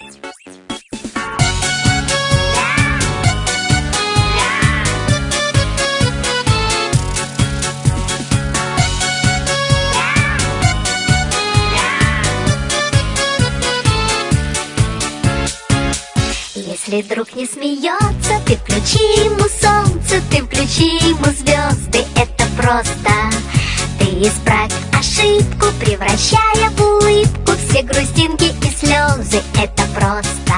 Если друг не смеется, ты включи ему солнце, ты включи ему звезды, это просто. Ты исправь ошибку, превращая в улыбку все грустинки и слезы, это просто.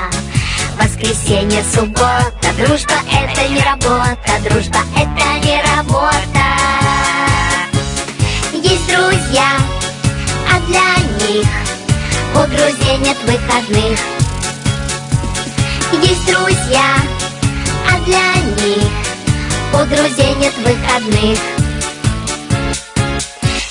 Воскресенье, суббота, дружба это не работа, дружба это не работа. Есть друзья, а для них у друзей нет выходных. Есть друзья, а для них у друзей нет выходных.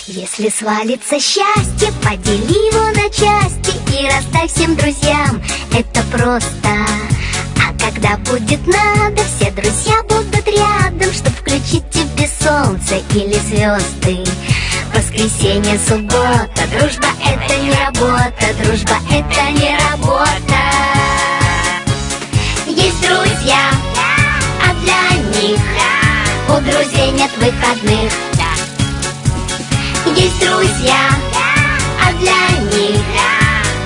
Если свалится счастье, подели его на части и расставь всем друзьям, это просто. А когда будет надо, все друзья будут рядом, чтоб включить тебе солнце или звезды. Воскресенье, суббота, дружба это не работа, дружба это не работа. Есть друзья, а для них у друзей нет выходных. Есть друзья, а для них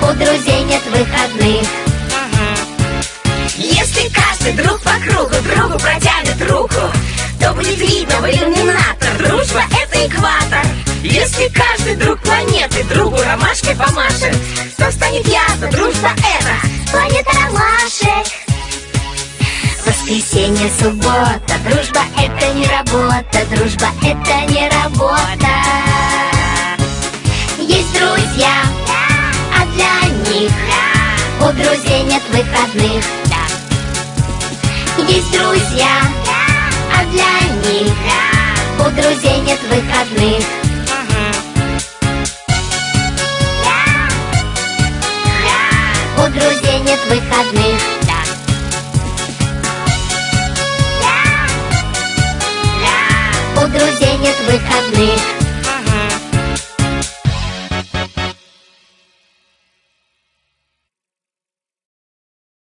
у друзей нет выходных. Если каждый друг по кругу другу протянет руку, то будет видно в иллюминатор, дружба это экватор. Если каждый друг планеты другу ромашкой помашет, то станет ясно, дружба это планета ромашек. Воскресенье, суббота, дружба это не работа, дружба это не работа. Есть друзья, а для них у друзей нет выходных. Есть друзья, а для них у друзей нет выходных. У друзей нет выходных. У друзей нет выходных.